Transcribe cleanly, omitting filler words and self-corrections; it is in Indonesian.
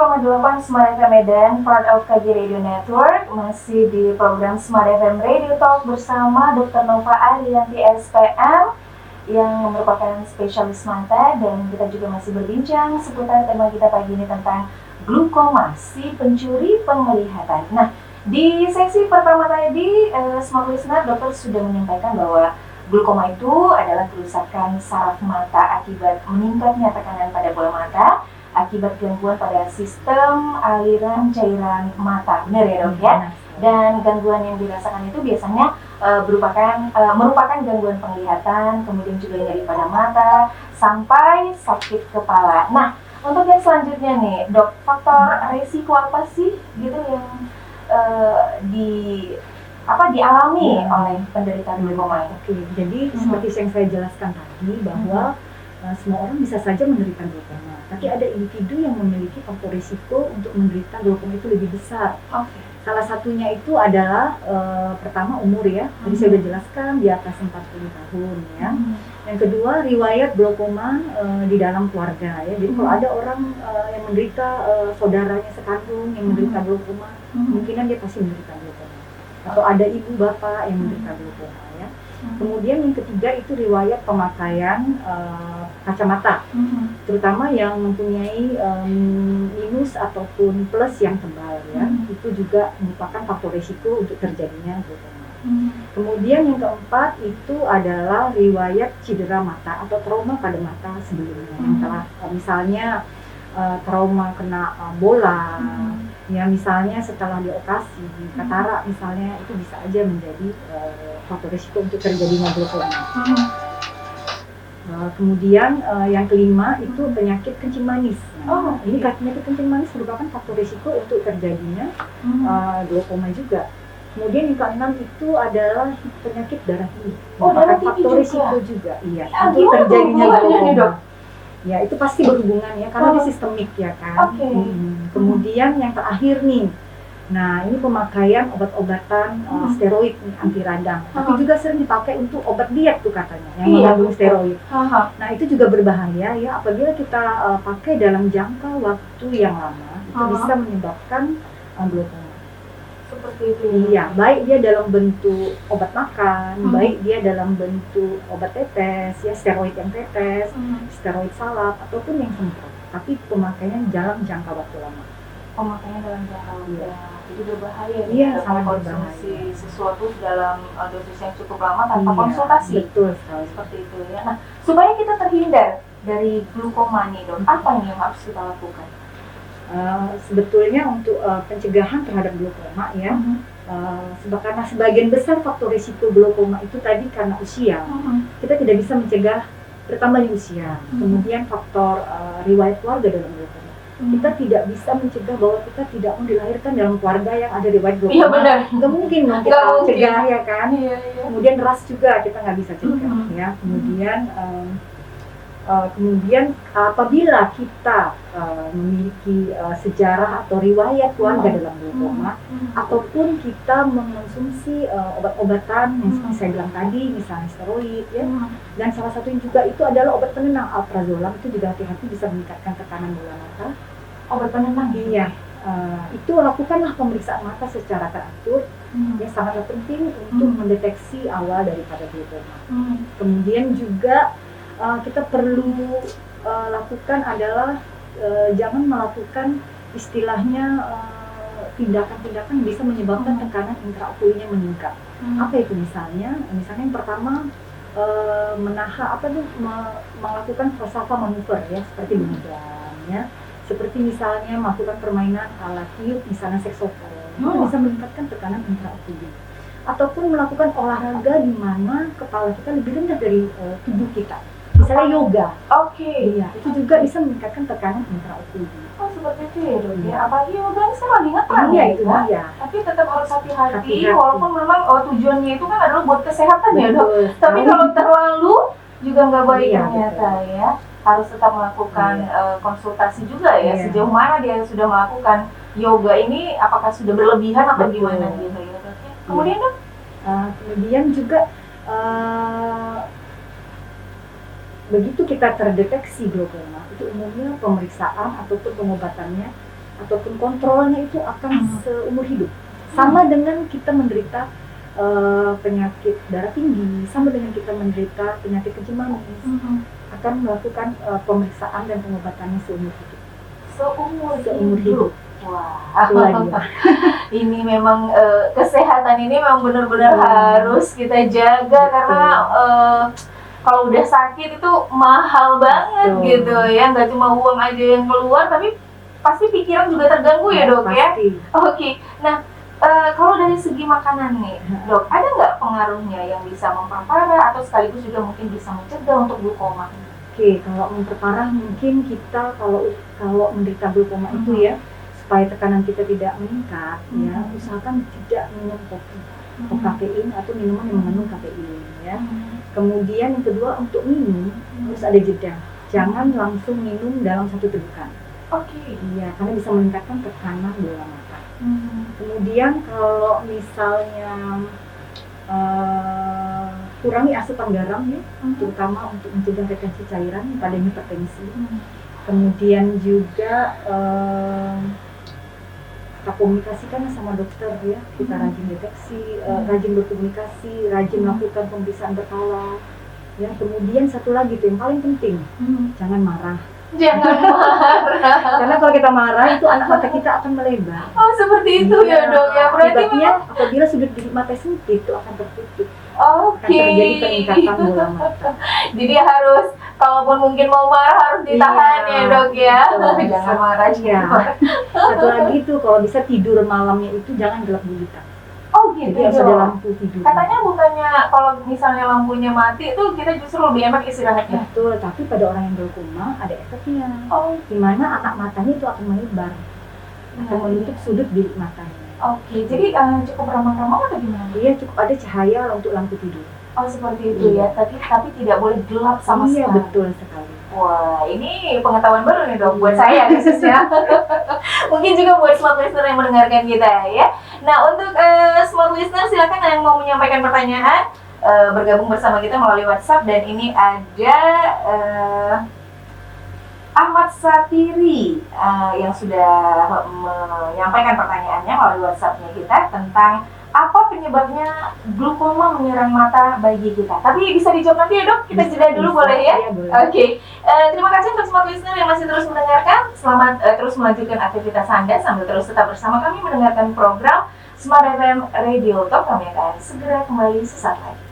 101,8 Smart FM Medan, part of KG Radio Network. Masih di program Smart FM Radio Talk bersama Dr. Nova Ariyanti SPM yang merupakan spesialis mata, dan kita juga masih berbincang seputar tema kita pagi ini tentang glaukoma, si pencuri penglihatan. Nah, di sesi pertama tadi, Smart Listener, dokter sudah menyampaikan bahwa glaukoma itu adalah kerusakan saraf mata akibat meningkatnya tekanan pada bola mata akibat gangguan pada sistem aliran cairan mata, benar ya dok ya? Dan gangguan yang dirasakan itu biasanya merupakan gangguan penglihatan, kemudian juga nyeri pada mata, sampai sakit kepala. Nah, untuk yang selanjutnya nih, dok, faktor resiko apa sih gitu yang dialami oleh penderita glaukoma? Oke, jadi seperti yang saya jelaskan tadi bahwa semua orang bisa saja menderita glaukoma, tapi ada individu yang memiliki faktor risiko untuk menderita glaukoma itu lebih besar. Salah satunya itu adalah pertama umur ya, tadi saya sudah jelaskan di atas 40 tahun ya. Yang kedua riwayat glaukoma di dalam keluarga ya. Jadi kalau ada orang yang menderita, saudaranya sekandung yang menderita glaukoma, kemungkinan dia pasti menderita glaukoma. Atau ada ibu bapak yang menderita glaukoma ya. Kemudian yang ketiga itu riwayat pemakaian kacamata, terutama yang mempunyai minus ataupun plus yang tebal ya, itu juga merupakan faktor risiko untuk terjadinya glaukoma. Kemudian yang keempat itu adalah riwayat cedera mata atau trauma pada mata sebelumnya, yang telah misalnya trauma kena bola, ya misalnya setelah dioperasi katarak misalnya, itu bisa aja menjadi faktor risiko untuk terjadinya glaukoma. Kemudian yang kelima itu penyakit kencing manis. Ini penyakit kencing manis merupakan faktor risiko untuk terjadinya glaukoma juga. Kemudian yang keenam itu adalah penyakit darah tinggi, merupakan faktor risiko juga, iya, untuk terjadinya glaukoma. Ya itu pasti berhubungan ya, karena dia sistemik ya kan. Kemudian yang terakhir nih, nah ini pemakaian obat-obatan steroid nih, anti radang, tapi juga sering dipakai untuk obat diet tuh katanya, yang mengandung steroid. Nah itu juga berbahaya ya, apabila kita pakai dalam jangka waktu yang lama, itu bisa menyebabkan glaukoma. Seperti itu. Iya, baik dia dalam bentuk obat makan, baik dia dalam bentuk obat tetes, ya steroid yang tetes, steroid salep, ataupun yang semprot. Tapi pemakaian dalam jangka waktu lama. Pemakaian dalam jangka waktu lama, jadi berbahaya. Iya, ya, sangat konsumsi sesuatu dalam dosis yang cukup lama tanpa konsultasi. Betul sekali. Seperti itu ya. Nah, supaya kita terhindar dari glaukoma nih dok, apa yang harus kita lakukan? Sebetulnya untuk pencegahan terhadap glaukoma ya, karena sebagian besar faktor risiko glaukoma itu tadi karena usia, kita tidak bisa mencegah pertama di usia, kemudian faktor riwayat keluarga dalam glaukoma, kita tidak bisa mencegah bahwa kita tidak mau dilahirkan dalam keluarga yang ada riwayat glaukoma. Iya benar. Nggak mungkin dong kita cegah ya kan. Kemudian ras juga kita nggak bisa cegah ya. Kemudian apabila kita memiliki sejarah atau riwayat keluarga dalam glaukoma, ataupun kita mengonsumsi obat-obatan yang seperti saya bilang tadi, misalnya steroid ya, dan salah satunya juga itu adalah obat penenang alprazolam, itu juga hati-hati bisa meningkatkan tekanan bola mata. Obat penenang? Iya, itu lakukanlah pemeriksaan mata secara teratur, yang sangat penting untuk mendeteksi awal daripada glaukoma. Kemudian juga kita perlu lakukan adalah jangan melakukan istilahnya tindakan-tindakan yang bisa menyebabkan tekanan intraokulirnya meningkat. Apa itu misalnya? Misalnya yang pertama melakukan falsafa manuver ya, seperti demikian ya. Seperti misalnya melakukan permainan alat tiup, misalnya saksofon, itu bisa meningkatkan tekanan intraokulir. Ataupun melakukan olahraga di mana kepala kita lebih rendah dari tubuh kita. Misalnya yoga, iya, itu juga bisa meningkatkan tekanan intraokulir. Seperti itu ya dok ya. Apalagi yoga ini sekarang lagi ngetren ya itu dia. Tapi tetap harus hati-hati, walaupun memang tujuannya itu kan adalah buat kesehatan ya dok. Tapi kalau terlalu juga nggak baik ternyata ya. Harus tetap melakukan konsultasi juga ya. Sejauh mana dia sudah melakukan yoga ini, apakah sudah berlebihan atau gimana gitu ya dok. Kemudian dok? Kemudian juga begitu kita terdeteksi glaukoma, itu umumnya pemeriksaan ataupun pengobatannya ataupun kontrolnya itu akan seumur hidup. Sama dengan kita menderita penyakit darah tinggi, sama dengan kita menderita penyakit kencing manis, akan melakukan pemeriksaan dan pengobatannya seumur hidup. Seumur hidup. Wah, Itulah dia. ini memang kesehatan ini memang benar-benar harus kita jaga karena kalau udah sakit itu mahal banget gitu ya, nggak cuma uang aja yang keluar, tapi pasti pikiran juga terganggu ya dok ya. Oke, nah kalau dari segi makanan nih dok, ada nggak pengaruhnya yang bisa memperparah atau sekaligus juga mungkin bisa mencegah untuk glukoma? Oke, kalau memperparah mungkin kita kalau menderita glukoma itu ya, supaya tekanan kita tidak meningkat ya, usahakan tidak minum kopi atau kafein atau minuman yang mengandung kafein ya. Kemudian yang kedua, untuk minum harus ada jeda, jangan langsung minum dalam satu tegukan. Iya, karena bisa meningkatkan tekanan bola mata. Kemudian kalau misalnya kurangi asupan garam ya, terutama untuk mencegah retensi cairan pada hipertensi. Kemudian juga kita komunikasikan sama dokter ya, kita rajin deteksi, rajin berkomunikasi, rajin melakukan pemeriksaan berkala ya. Kemudian satu lagi tuh yang paling penting, jangan marah. Karena kalau kita marah itu anak mata kita akan melebar. Oh seperti itu ya dok ya, berarti akibatnya apabila sudut bibir mata sempit itu akan tertutup. Akan Oke. terjadi peningkatan bola mata. Jadi harus, kalaupun mungkin mau marah harus ditahan ya dok ya. Jangan marah ya. Satu lagi tuh kalau bisa tidur malamnya itu jangan gelap gulita. Oh gitu. Jadi harus ada lampu tidur. Katanya bukannya kalau misalnya lampunya mati itu kita justru lebih enak istirahatnya. Betul, tapi pada orang yang glaukoma ada efeknya. Di mana anak matanya itu akan melebar, akan menutup sudut bilik matanya. Oke, jadi cukup remang-remang atau gimana? Iya, cukup ada cahaya untuk lampu tidur. Oh seperti itu ya, tapi tidak boleh gelap sama sekali. Iya betul sekali. Wah, ini pengetahuan baru nih dok buat saya khususnya. Mungkin juga buat smart listener yang mendengarkan kita ya. Nah untuk smart listener silakan yang mau menyampaikan pertanyaan bergabung bersama kita melalui WhatsApp, dan ini ada Ahmad Satiri yang sudah menyampaikan pertanyaannya melalui WhatsApp-nya kita tentang apa penyebabnya glukoma menyerang mata bayi kita. Tapi bisa dijawab nanti ya dok, kita jeda dulu boleh ya? Iya, boleh. Oke. Terima kasih untuk smart listener yang masih terus mendengarkan. Selamat terus melanjutkan aktivitas Anda sambil terus tetap bersama kami mendengarkan program Smart FM Radio Talk. Kami akan segera kembali sesaat lagi.